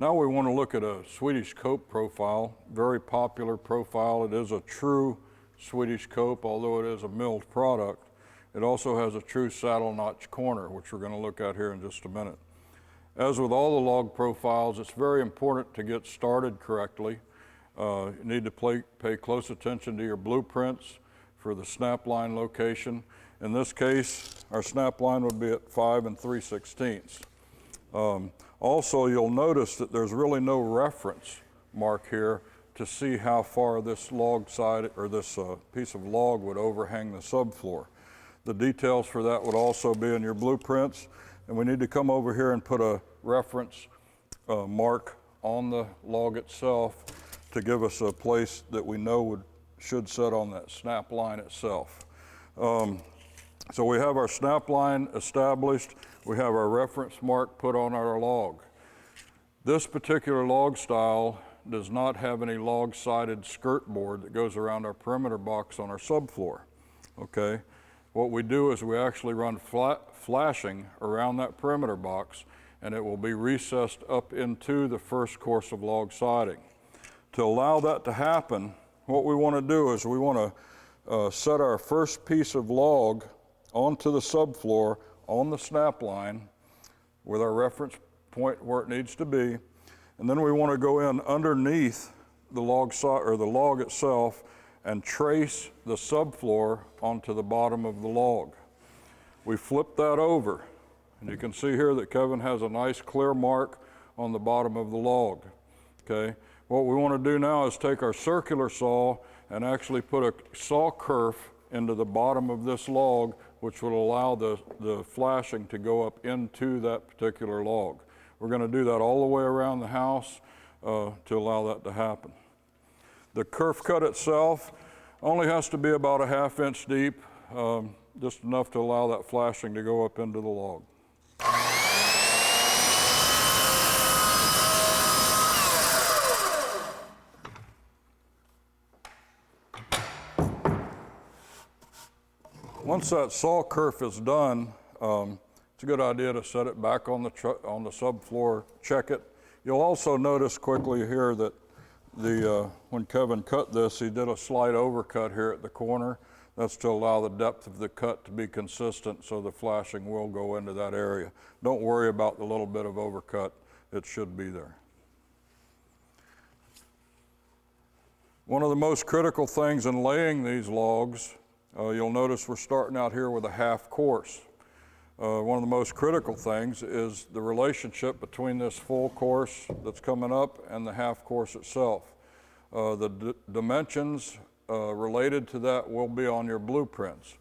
Now we want to look at a Swedish Cope profile, very popular profile. It is a true Swedish Cope, although it is a milled product. It also has a true saddle notch corner, which we're going to look at here in just a minute. As with all the log profiles, it's very important to get started correctly. You need to pay close attention to your blueprints for the snap line location. In this case, our snap line would be at 5 3/16. Also, you'll notice that there's really no reference mark here to see how far this log side or this piece of log would overhang the subfloor. The details for that would also be in your blueprints, and we need to come over here and put a reference mark on the log itself to give us a place that we know should set on that snap line itself. So we have our snap line established. We have our reference mark put on our log. This particular log style does not have any log-sided skirt board that goes around our perimeter box on our subfloor, okay? What we do is we actually run flashing around that perimeter box, and it will be recessed up into the first course of log siding. To allow that to happen, what we want to do is we want to set our first piece of log onto the subfloor on the snap line with our reference point where it needs to be, and then we want to go in underneath the log itself and trace the subfloor onto the bottom of the log. We flip that over, and you can see here that Kevin has a nice clear mark on the bottom of the log, okay? What we want to do now is take our circular saw and actually put a saw kerf into the bottom of this log, which will allow the flashing to go up into that particular log. We're going to do that all the way around the house to allow that to happen. The kerf cut itself only has to be about a ½ inch deep, just enough to allow that flashing to go up into the log. Once that saw kerf is done, it's a good idea to set it back on the subfloor, check it. You'll also notice quickly here that when Kevin cut this, he did a slight overcut here at the corner. That's to allow the depth of the cut to be consistent so the flashing will go into that area. Don't worry about the little bit of overcut, it should be there. One of the most critical things in laying these logs, you'll notice we're starting out here with a half course. One of the most critical things is the relationship between this full course that's coming up and the half course itself. The dimensions related to that will be on your blueprints.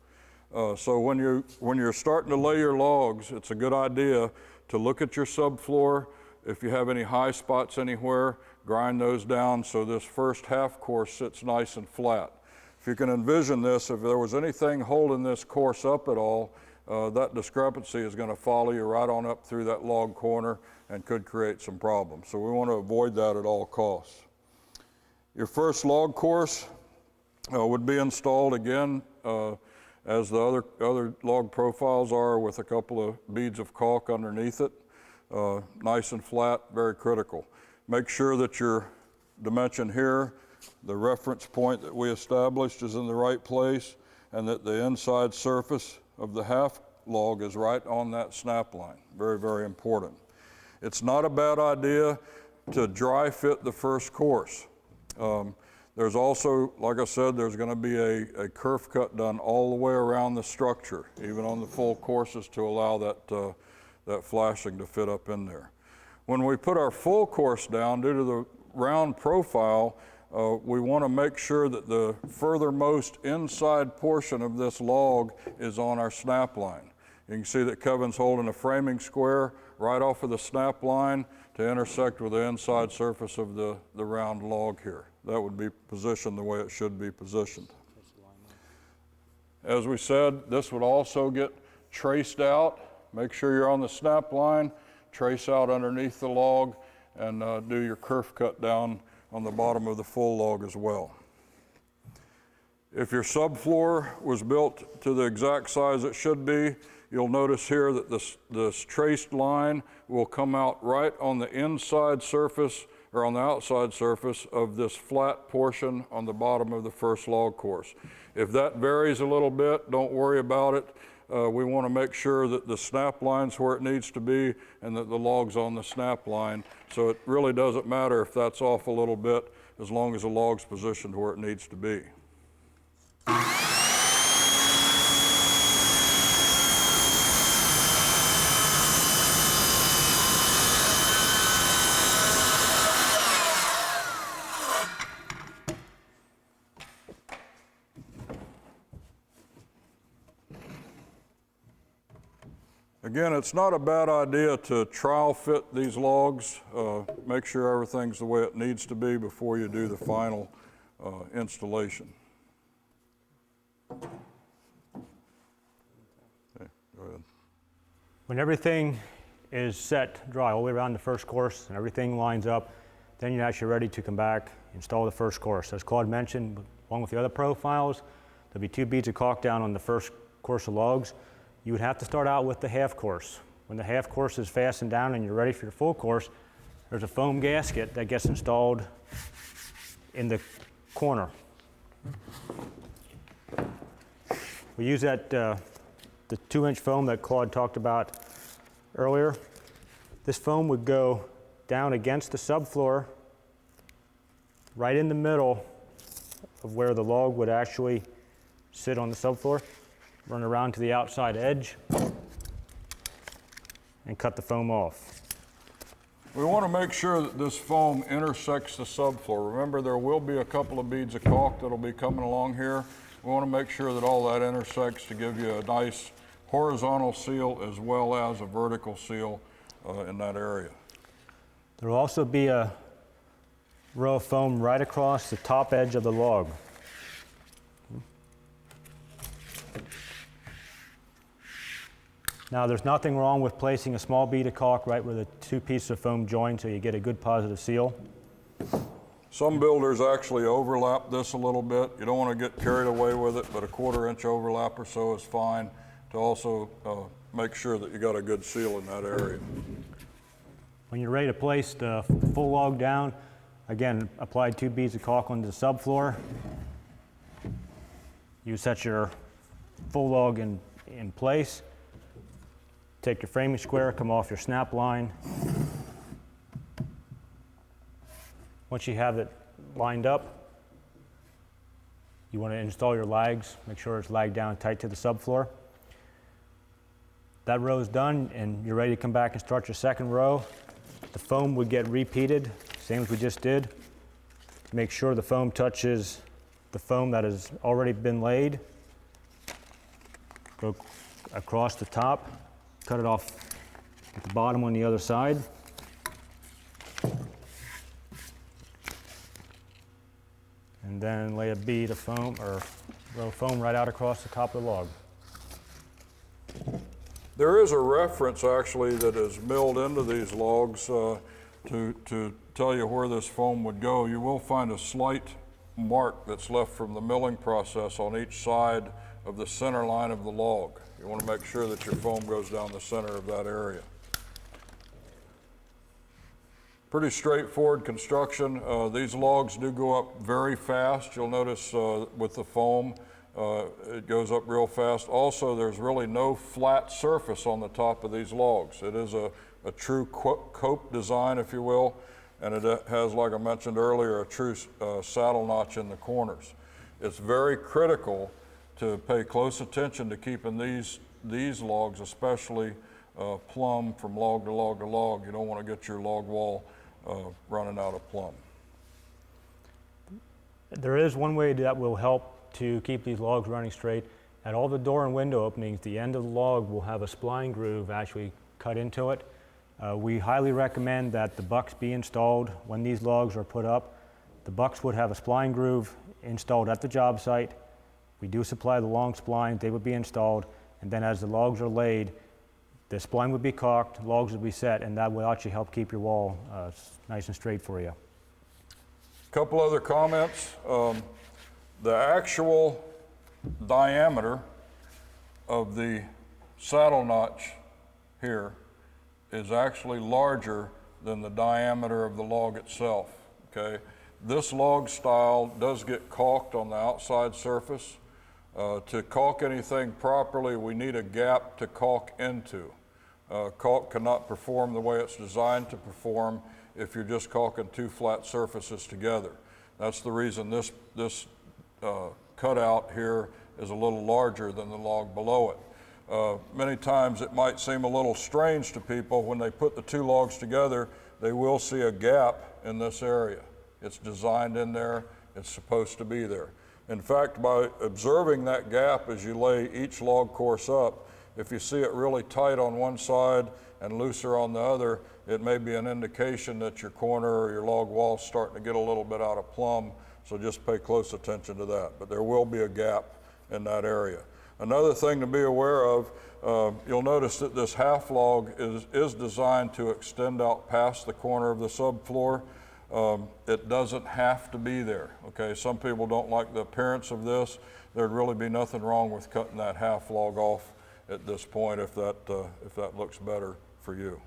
So when you're starting to lay your logs, it's a good idea to look at your subfloor. If you have any high spots anywhere, grind those down so this first half course sits nice and flat. If you can envision this, if there was anything holding this course up at all, that discrepancy is going to follow you right on up through that log corner and could create some problems. So we want to avoid that at all costs. Your first log course would be installed again as the other log profiles are, with a couple of beads of caulk underneath it. Nice and flat, very critical. Make sure that your dimension here, the reference point that we established, is in the right place, and that the inside surface of the half log is right on that snap line. Very, very important. It's not a bad idea to dry fit the first course. There's also, like I said, there's going to be a kerf cut done all the way around the structure, even on the full courses, to allow that flashing to fit up in there. When we put our full course down, due to the round profile, we want to make sure that the furthermost inside portion of this log is on our snap line. You can see that Kevin's holding a framing square right off of the snap line to intersect with the inside surface of the round log here. That would be positioned the way it should be positioned. As we said, this would also get traced out. Make sure you're on the snap line, trace out underneath the log, and do your kerf cut down on the bottom of the full log as well. If your subfloor was built to the exact size it should be, you'll notice here that this traced line will come out right on the inside surface or on the outside surface of this flat portion on the bottom of the first log course. If that varies a little bit, don't worry about it. We want to make sure that the snap line's where it needs to be and that the log's on the snap line. So it really doesn't matter if that's off a little bit as long as the log's positioned where it needs to be. Again, it's not a bad idea to trial fit these logs. Make sure everything's the way it needs to be before you do the final installation. Okay, go ahead. When everything is set dry all the way around the first course and everything lines up, then you're actually ready to come back, install the first course. As Claude mentioned, along with the other profiles, there'll be 2 beads of caulk down on the first course of logs. You would have to start out with the half course. When the half course is fastened down and you're ready for your full course, there's a foam gasket that gets installed in the corner. We use that the 2-inch foam that Claude talked about earlier. This foam would go down against the subfloor, right in the middle of where the log would actually sit on the subfloor. Run around to the outside edge and cut the foam off. We want to make sure that this foam intersects the subfloor. Remember, there will be a couple of beads of caulk that'll be coming along here. We want to make sure that all that intersects to give you a nice horizontal seal as well as a vertical seal in that area. There will also be a row of foam right across the top edge of the log. Now, there's nothing wrong with placing a small bead of caulk right where the 2 pieces of foam join so you get a good positive seal. Some builders actually overlap this a little bit. You don't want to get carried away with it, but a 1/4 inch overlap or so is fine to also make sure that you got a good seal in that area. When you're ready to place the full log down, again, apply 2 beads of caulk onto the subfloor. You set your full log in place. Take your framing square, come off your snap line. Once you have it lined up, you want to install your lags. Make sure it's lagged down tight to the subfloor. That row is done and you're ready to come back and start your second row. The foam would get repeated, same as we just did. Make sure the foam touches the foam that has already been laid. Go across the top. Cut it off at the bottom on the other side. And then lay a bead of foam or row of foam right out across the top of the log. There is a reference actually that is milled into these logs to tell you where this foam would go. You will find a slight mark that's left from the milling process on each side of the center line of the log. You want to make sure that your foam goes down the center of that area. Pretty straightforward construction. These logs do go up very fast. You'll notice with the foam, it goes up real fast. Also, there's really no flat surface on the top of these logs. It is a true cope design, if you will, and it has, like I mentioned earlier, a true saddle notch in the corners. It's very critical to pay close attention to keeping these logs, especially plumb from log to log to log. You don't want to get your log wall running out of plumb. There is one way that will help to keep these logs running straight. At all the door and window openings, the end of the log will have a spline groove actually cut into it. We highly recommend that the bucks be installed when these logs are put up. The bucks would have a spline groove installed at the job site. We do supply the long splines, they would be installed, and then as the logs are laid, the spline would be caulked, logs would be set, and that will actually help keep your wall nice and straight for you. Couple other comments. The actual diameter of the saddle notch here is actually larger than the diameter of the log itself, okay? This log style does get caulked on the outside surface. To caulk anything properly, we need a gap to caulk into. Caulk cannot perform the way it's designed to perform if you're just caulking two flat surfaces together. That's the reason this cutout here is a little larger than the log below it. Many times it might seem a little strange to people when they put the two logs together, they will see a gap in this area. It's designed in there, it's supposed to be there. In fact, by observing that gap as you lay each log course up, if you see it really tight on one side and looser on the other, it may be an indication that your corner or your log wall is starting to get a little bit out of plumb, so just pay close attention to that. But there will be a gap in that area. Another thing to be aware of, you'll notice that this half log is designed to extend out past the corner of the subfloor. It doesn't have to be there, okay? Some people don't like the appearance of this. There'd really be nothing wrong with cutting that half log off at this point if that looks better for you.